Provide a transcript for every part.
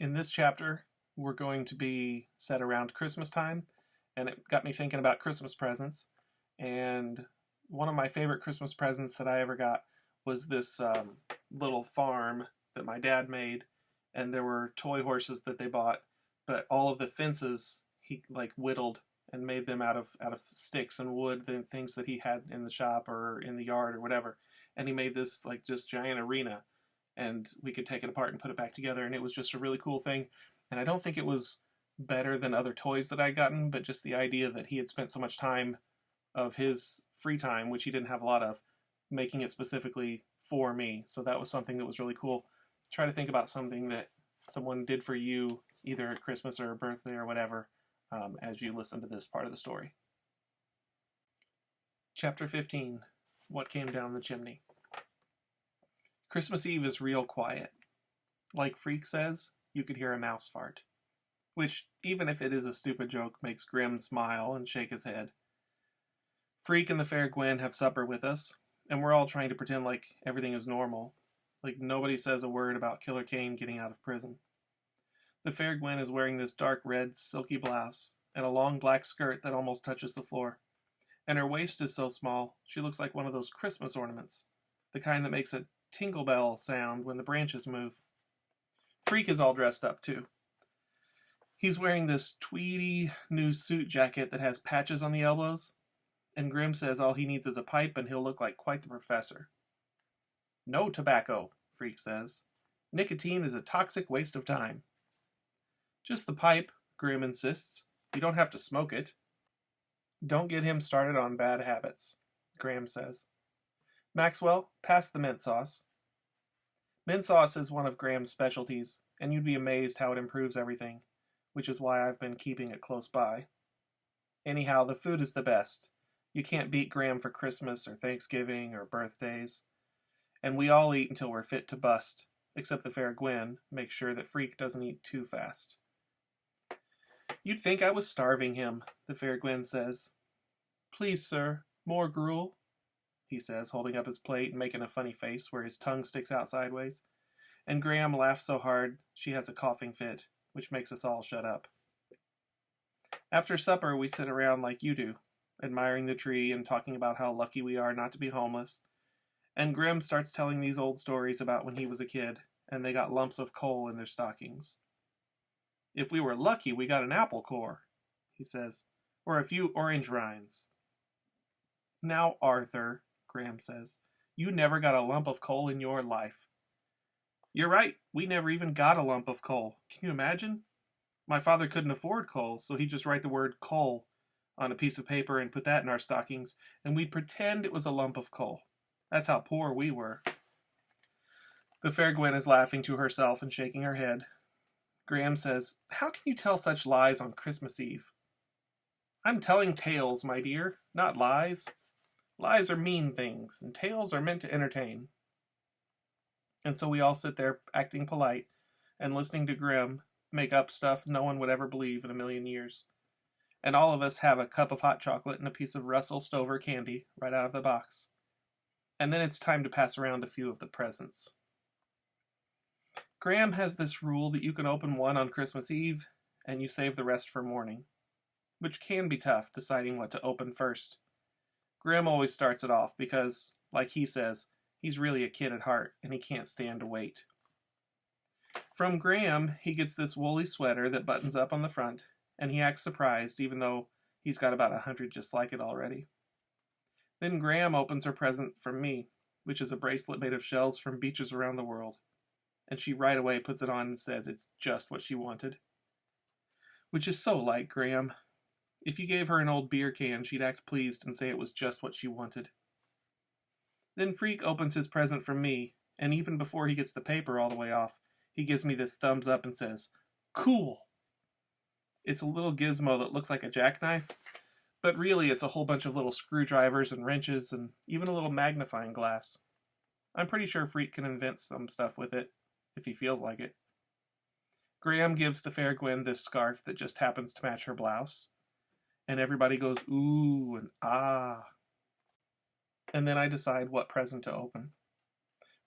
In this chapter, we're going to be set around Christmas time, and it got me thinking about Christmas presents. And one of my favorite Christmas presents that I ever got was this little farm that my dad made, and there were toy horses that they bought, but all of the fences he whittled and made them out of sticks and wood, the things that he had in the shop or in the yard or whatever. And he made this just giant arena, and we could take it apart and put it back together, and it was just a really cool thing. And I don't think it was better than other toys that I'd gotten, but just the idea that he had spent so much time of his free time, which he didn't have a lot of, making it specifically for me. So that was something that was really cool. Try to think about something that someone did for you, either at Christmas or a birthday or whatever, as you listen to this part of the story. Chapter 15, What Came Down the Chimney. Christmas Eve is real quiet. Like Freak says, you could hear a mouse fart. Which, even if it is a stupid joke, makes Grim smile and shake his head. Freak and the Fair Gwen have supper with us, and we're all trying to pretend like everything is normal. Like nobody says a word about Killer Kane getting out of prison. The Fair Gwen is wearing this dark red silky blouse and a long black skirt that almost touches the floor. And her waist is so small, she looks like one of those Christmas ornaments, the kind that makes a tingle bell sound when the branches move. Freak is all dressed up too. He's wearing this tweedy new suit jacket that has patches on the elbows, and Grim says all he needs is a pipe and he'll look like quite the professor. No tobacco, Freak says. Nicotine is a toxic waste of time. Just the pipe, Grim insists. You don't have to smoke it. Don't get him started on bad habits, Graham says. Maxwell, pass the mint sauce. Mint sauce is one of Graham's specialties, and you'd be amazed how it improves everything, which is why I've been keeping it close by. Anyhow, the food is the best. You can't beat Graham for Christmas or Thanksgiving or birthdays. And we all eat until we're fit to bust, except the Fair Gwen makes sure that Freak doesn't eat too fast. You'd think I was starving him, the Fair Gwen says. Please, sir, more gruel, he says, holding up his plate and making a funny face where his tongue sticks out sideways. And Graham laughs so hard she has a coughing fit, which makes us all shut up. After supper, we sit around like you do, admiring the tree and talking about how lucky we are not to be homeless. And Grim starts telling these old stories about when he was a kid, and they got lumps of coal in their stockings. If we were lucky, we got an apple core, he says, or a few orange rinds. Now, Arthur, Graham says, you never got a lump of coal in your life. You're right, we never even got a lump of coal. Can you imagine? My father couldn't afford coal, so he'd just write the word coal on a piece of paper and put that in our stockings, and we'd pretend it was a lump of coal. That's how poor we were. The Fair Gwen is laughing to herself and shaking her head. Graham says, how can you tell such lies on Christmas Eve? I'm telling tales, my dear, not lies. Lies are mean things, and tales are meant to entertain. And so we all sit there acting polite and listening to Grim make up stuff no one would ever believe in a million years. And all of us have a cup of hot chocolate and a piece of Russell Stover candy right out of the box. And then it's time to pass around a few of the presents. Graham has this rule that you can open one on Christmas Eve and you save the rest for morning, which can be tough deciding what to open first. Graham always starts it off because, like he says, he's really a kid at heart and he can't stand to wait. From Graham, he gets this woolly sweater that buttons up on the front, and he acts surprised even though he's got about 100 just like it already. Then Graham opens her present from me, which is a bracelet made of shells from beaches around the world, and she right away puts it on and says it's just what she wanted. Which is so like Graham. If you gave her an old beer can, she'd act pleased and say it was just what she wanted. Then Freak opens his present from me, and even before he gets the paper all the way off, he gives me this thumbs up and says, cool! It's a little gizmo that looks like a jackknife, but really it's a whole bunch of little screwdrivers and wrenches and even a little magnifying glass. I'm pretty sure Freak can invent some stuff with it, if he feels like it. Graham gives the Fair Gwen this scarf that just happens to match her blouse, and everybody goes ooh and ah. And then I decide what present to open.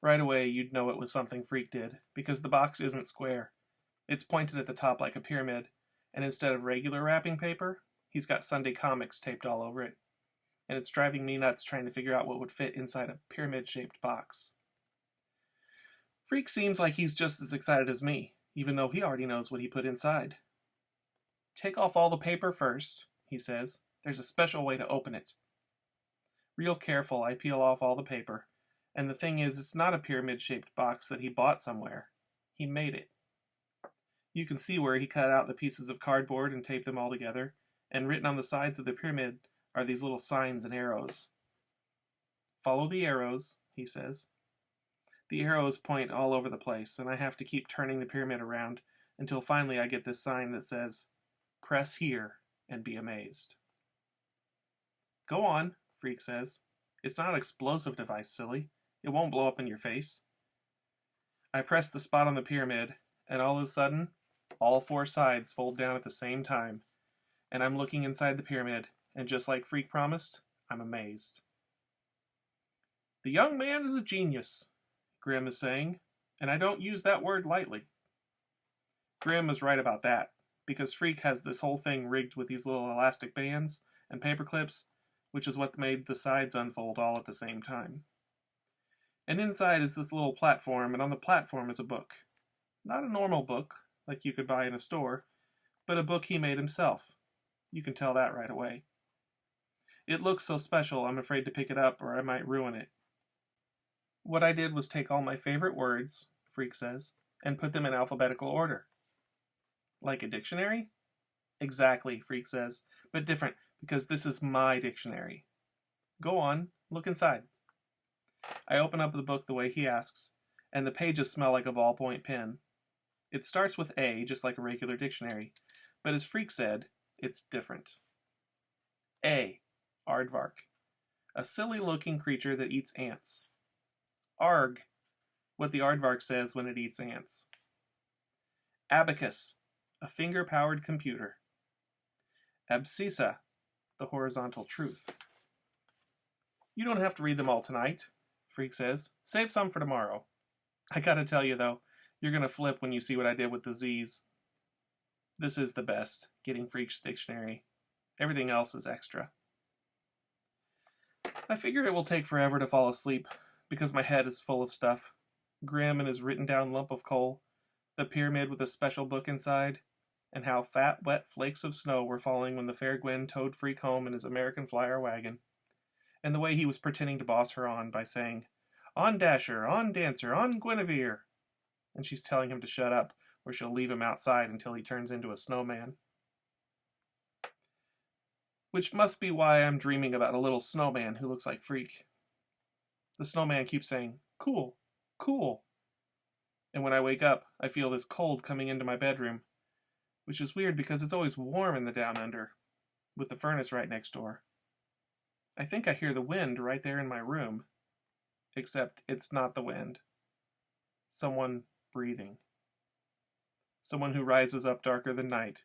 Right away you'd know it was something Freak did, because the box isn't square. It's pointed at the top like a pyramid, and instead of regular wrapping paper, he's got Sunday comics taped all over it. And it's driving me nuts trying to figure out what would fit inside a pyramid-shaped box. Freak seems like he's just as excited as me, even though he already knows what he put inside. Take off all the paper first, he says. There's a special way to open it. Real careful, I peel off all the paper. And the thing is, it's not a pyramid-shaped box that he bought somewhere. He made it. You can see where he cut out the pieces of cardboard and taped them all together, and written on the sides of the pyramid are these little signs and arrows. Follow the arrows, he says. The arrows point all over the place, and I have to keep turning the pyramid around until finally I get this sign that says, "Press here and be amazed." Go on, Freak says. It's not an explosive device, silly. It won't blow up in your face. I press the spot on the pyramid, and all of a sudden, all four sides fold down at the same time, and I'm looking inside the pyramid, and just like Freak promised, I'm amazed. The young man is a genius, Grimm is saying, and I don't use that word lightly. Grimm is right about that, because Freak has this whole thing rigged with these little elastic bands and paper clips, which is what made the sides unfold all at the same time. And inside is this little platform, and on the platform is a book. Not a normal book, like you could buy in a store, but a book he made himself. You can tell that right away. It looks so special, I'm afraid to pick it up or I might ruin it. What I did was take all my favorite words, Freak says, and put them in alphabetical order. Like a dictionary? Exactly, Freak says, but different, because this is my dictionary. Go on, look inside. I open up the book the way he asks, and the pages smell like a ballpoint pen. It starts with A, just like a regular dictionary, but as Freak said, it's different. A, aardvark, a silly-looking creature that eats ants. Arg, what the aardvark says when it eats ants. Abacus, a finger-powered computer. Abscissa, the horizontal truth. You don't have to read them all tonight, Freak says. Save some for tomorrow. I gotta tell you, though, you're gonna flip when you see what I did with the Z's. This is the best, getting Freak's dictionary. Everything else is extra. I figure it will take forever to fall asleep, because my head is full of stuff. Grimm and his written-down lump of coal, the pyramid with a special book inside, and how fat, wet flakes of snow were falling when the fair Gwen towed Freak home in his American Flyer wagon, and the way he was pretending to boss her on by saying, "On Dasher, on Dancer, on Guinevere," and she's telling him to shut up, or she'll leave him outside until he turns into a snowman. Which must be why I'm dreaming about a little snowman who looks like Freak. The snowman keeps saying, "Cool, cool." And when I wake up, I feel this cold coming into my bedroom, which is weird because it's always warm in the down under, with the furnace right next door. I think I hear the wind right there in my room, except it's not the wind. Someone breathing. Someone who rises up darker than night,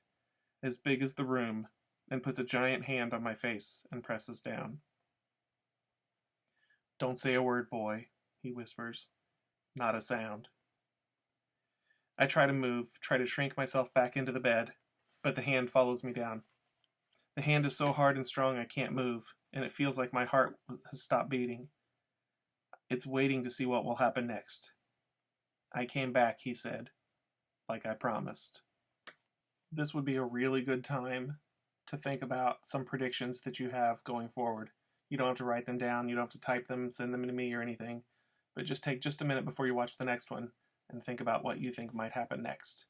as big as the room, and puts a giant hand on my face and presses down. "Don't say a word, boy," he whispers. Not a sound. I try to move, try to shrink myself back into the bed, but the hand follows me down. The hand is so hard and strong I can't move, and it feels like my heart has stopped beating. It's waiting to see what will happen next. "I came back," he said, like I promised. This would be a really good time to think about some predictions that you have going forward. You don't have to write them down, you don't have to type them, send them to me or anything, but just take just a minute before you watch the next one and think about what you think might happen next.